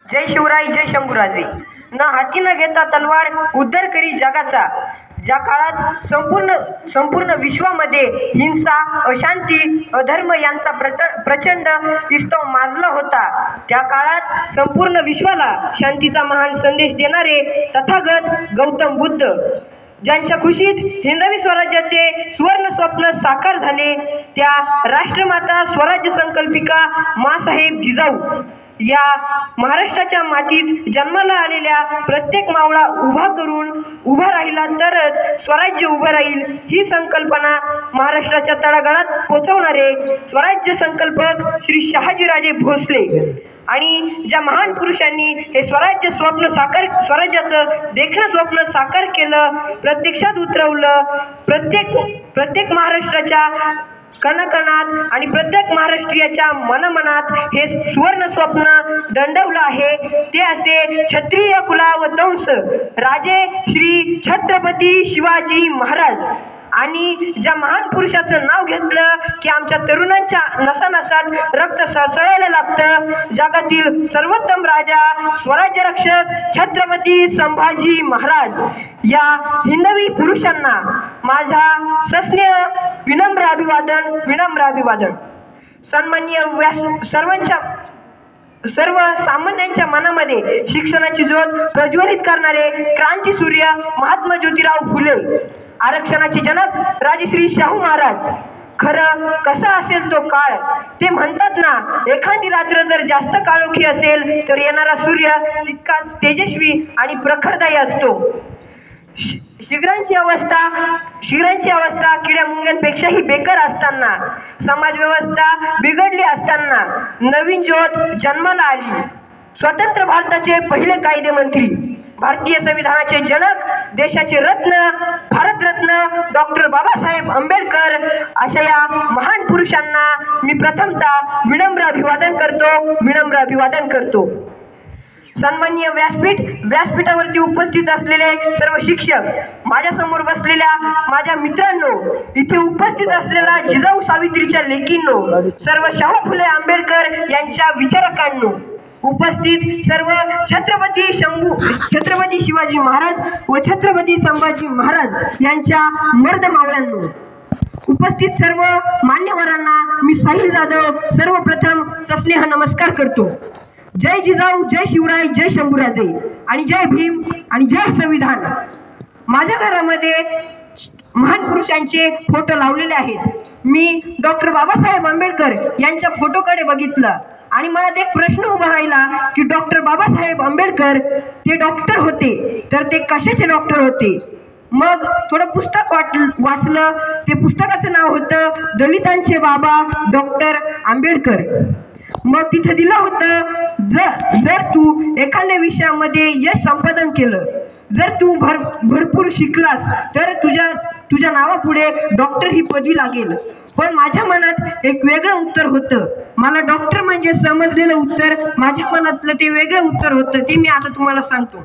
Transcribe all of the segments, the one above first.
जय शिवराय जय शंभूराजे। न हाती न घेता तलवार उद्धार करी जगाचा। ज्या काळात संपूर्ण विश्वामध्ये हिंसा, अशांती, अधर्म यांचा प्रचंड विस्तव माजला होता, त्या काळात संपूर्ण विश्वाला शांतीचा महान संदेश देणारे तथागत गौतम बुद्ध, ज्यांच्या खुशीत हिंदवी स्वराज्याचे सुवर्ण स्वप्न साकार झाले, त्या राष्ट्रमाता स्वराज्य संकल्पिका माँसाहेब जिजाऊ या महाराष्ट्राच्या मातीत जन्माला आलेल्या प्रत्येक मावळा उभा राहिला तरच स्वराज्य उभं राहील, ही संकल्पना महाराष्ट्राच्या तळागाळात पोहोचवणारे स्वराज्य संकल्पक श्री शहाजीराजे भोसले आणि ज्या महान पुरुषांनी हे स्वराज्याचं देखणं स्वप्न साकार केलं, प्रत्यक्षात उतरवलं, प्रत्येक महाराष्ट्राच्या कणाकणात आणि प्रत्येक महाराष्ट्रीयाच्या मनमनात हे सुवर्ण स्वप्न दंडवलं आहे, ते असे क्षत्रिय कुलावतंस राजे श्री छत्रपती शिवाजी महाराज। आणि ज्या महान पुरुषाचं नाव घेतलं की आमच्या तरुणांच्या नसानसात रक्त सळसळायला लागतं, जगातील सर्वोत्तम राजा स्वराज्य रक्षक छत्रपती संभाजी महाराज या हिंदवी पुरुषांना माझा सस्नेह विनम्र अभिवादन। सन्माननीय सर्वसामान्यांच्या मनामध्ये शिक्षणाची ज्योत प्रज्वलित करणारे क्रांतीसूर्य महात्मा ज्योतिराव फुले, आरक्षणाचे जनक राजश्री शाहू महाराज। खरं कसा असेल तो काळ, ते म्हणतात ना, एखादी रात्र जर जास्त काळोखी असेल तर येणारा सूर्य तितकाच तेजस्वी आणि प्रखरदायी असतो। शिगरांची अवस्था किड्या मुंग्यांपेक्षाही बेकार असताना, समाज व्यवस्था बिघडली असताना नवीन ज्योत जन्माला आली। स्वतंत्र भारताचे पहिले कायदेमंत्री, भारतीय संविधानाचे जनक, देशाचे रत्न, भारतरत्न डॉक्टर बाबासाहेब आंबेडकर अशा या महान पुरुषांना मी प्रथमतः विनम्र अभिवादन करतो। सन्माननीय व्यासपीठावरती उपस्थित असलेले सर्व शिक्षक, माझ्यासमोर बसलेल्या माझ्या मित्रांनो, इथे उपस्थित असलेल्या जिजाऊ सावित्रीच्या लेकींनो, सर्व शाहू फुले आंबेडकर यांच्या विचारकांनो, उपस्थित सर्व छत्रपती शिवाजी महाराज व छत्रपती संभाजी महाराज यांच्या मर्दमावळ्यांनो, उपस्थित सर्व मान्यवरांना मी साहिल जाधव सर्वप्रथम सस्नेह नमस्कार करतो। जय जिजाऊ, जय शिवराय, जय शंभूराजे आणि जय भीम आणि जय संविधान। माझ्या घरामध्ये महान पुरुषांचे फोटो लावलेले आहेत। मी डॉक्टर बाबासाहेब आंबेडकर यांच्या फोटोकडे बघितलं आणि मला एक प्रश्न उभा राहिला की डॉक्टर बाबासाहेब आंबेडकर ते डॉक्टर होते, तर ते कशाचे डॉक्टर होते? मग थोडं पुस्तक वाचलं, ते पुस्तकाचं नाव होतं दलितांचे बाबा डॉक्टर आंबेडकर। मग तिथे दिलं होतं, जर तू एखाद्या विषयामध्ये यश संपादन केलं, जर तू भरपूर शिकलास तर तुझ्या नावापुढे डॉक्टर ही पदवी लागेल। पण माझ्या मनात एक वेगळं उत्तर होतं, मला डॉक्टर म्हणजे समजलेलं उत्तर, माझ्या मनातलं ते वेगळं उत्तर होतं, ते मी आता तुम्हाला सांगतो।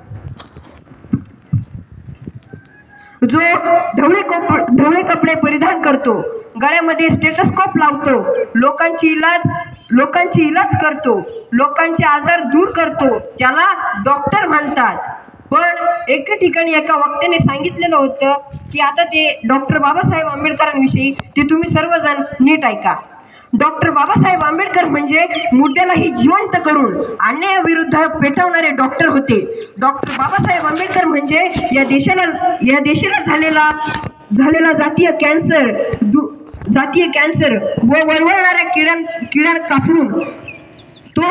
जो ढवळे कपडे परिधान करतो, गळ्यामध्ये स्टेथोस्कोप लावतो, लोकांची इलाज करतो, लोकांचे आजार दूर करतो, त्याला डॉक्टर म्हणतात। पण एका ठिकाणी एका वक्त्याने सांगितलेलं होतं की आता ते डॉक्टर बाबासाहेब आंबेडकरांविषयी ते तुम्ही सर्वजण नीट ऐका। डॉक्टर बाबासाहेब आंबेडकर म्हणजे मुद्द्यालाही जिवंत करून अन्यायाविरुद्ध पेटवणारे डॉक्टर होते। डॉक्टर बाबासाहेब आंबेडकर म्हणजे या देशाला झालेला जातीय कॅन्सर व वळवळणाऱ्या किड्या कापून तो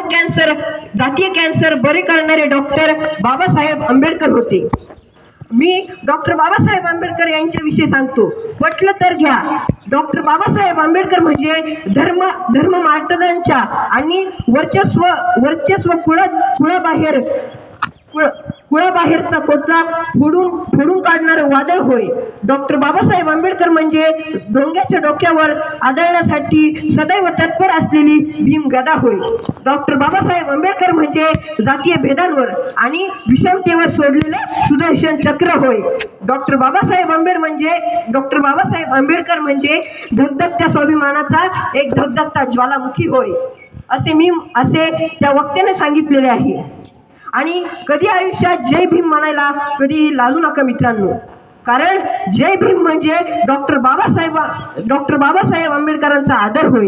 जातीय कॅन्सर बरे करणारे डॉक्टर बाबासाहेब आंबेडकर होते। मी डॉक्टर बाबासाहेब आंबेडकर यांच्याविषयी सांगतो, पटलं तर घ्या। डॉक्टर बाबासाहेब आंबेडकर म्हणजे धर्म मार्तदांच्या आणि वर्चस्व कुळाबाहेरचा कोचा फोडून काढणारं वादळ होय। डॉक्टर बाबासाहेब आंबेडकर म्हणजे ढोंग्याच्या डोक्यावर आदळण्यासाठी सदैव तत्पर असलेली भीमगदा होय। डॉक्टर बाबासाहेब आंबेडकर म्हणजे जातीय भेदांवर आणि विषमतेवर सोडलेलं सुदर्शन चक्र होय। डॉक्टर बाबासाहेब आंबेडकर म्हणजे धगधगत्या स्वाभिमानाचा एक धगधगता ज्वालामुखी होय, असे त्या वक्त्याने सांगितलेले आहे। आणि कधी आयुष्यात जय भीम म्हणायला कधी लाजू नका मित्रांनो, कारण जय भीम म्हणजे डॉक्टर बाबासाहेब आंबेडकरांचा आदर होय.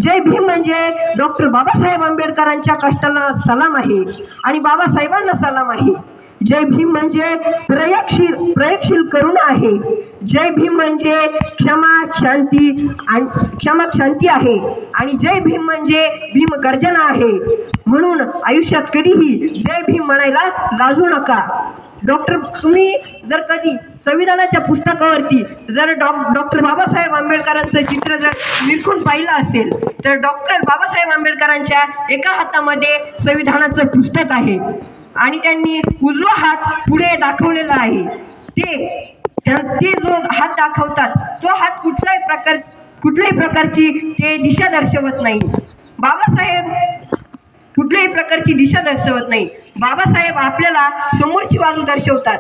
जय भीम म्हणजे डॉक्टर बाबासाहेब आंबेडकरांच्या कष्टाला सलाम आहे आणि बाबासाहेबांना सलाम आहे. जय भीम म्हणजे प्रयोगशील करुणा आहे. जय भीम म्हणजे क्षमा शांती आहे आणि जय भीम म्हणजे भीम गर्जना आहे. म्हणून आयुष्यात कधीही जय भीम म्हणायला लाजू नका. तुम्ही जर कधी संविधानाच्या पुस्तकावरती जर डॉक्टर बाबासाहेब आंबेडकरांचं चित्र जर निरखून पाहिलं असेल तर डॉक्टर बाबासाहेब आंबेडकरांच्या एका हातामध्ये संविधानाचं पुस्तक आहे आणि त्यांनी उजवा हात पुढे दाखवलेला आहे. ते जो हात दाखवतात तो हात कुठल्याही प्रकारची ते दिशा दर्शवत नाही. कुठल्याही प्रकारची दिशा दर्शवत नाही. बाबासाहेब आपल्याला समोरची बाजू दर्शवतात.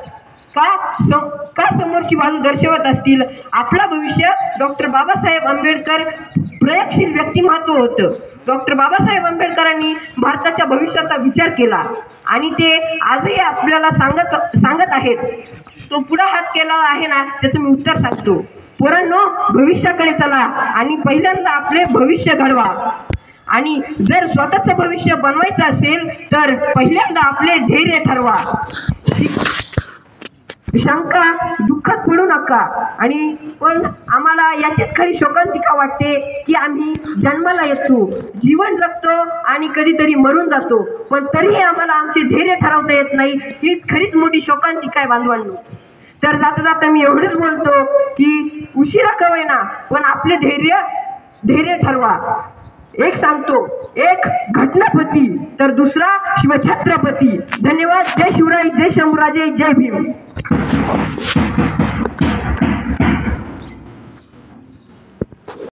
का समोरची बाजू दर्शवत असतील? आपला भविष्य डॉक्टर बाबासाहेब आंबेडकर प्रयोगशील व्यक्तिमत्व होतं. डॉक्टर बाबासाहेब आंबेडकरांनी भारताच्या भविष्याचा विचार केला आणि ते आजही आपल्याला सांगत आहेत. तो पुढे हात केला आहे ना, त्याचं मी उत्तर सांगतो. पोरांनो, भविष्याकडे चला आणि पहिल्यांदा आपले भविष्य घडवा. आणि जर स्वतःचं भविष्य बनवायचं असेल तर पहिल्यांदा आपले धैर्य ठरवा. शंका दुःखात पडू नका. आणि पण आम्हाला याचीच खरी शोकांतिका वाटते की आम्ही जन्माला येतो, जीवन जगतो आणि कधीतरी मरून जातो, पण तरीही आम्हाला आमचे धैर्य ठरवता येत नाही. हीच खरीच मोठी शोकांतिका आहे बांधवांनो. तर जाता जाता मी एवढंच बोलतो की उशिरा का होईना पण आपले धैर्य ठरवा. एक सांगतो, एक घटनापती तर दुसरा शिवछत्रपती. धन्यवाद. जय शिवराय, जय शंभूराजे, जय भीम.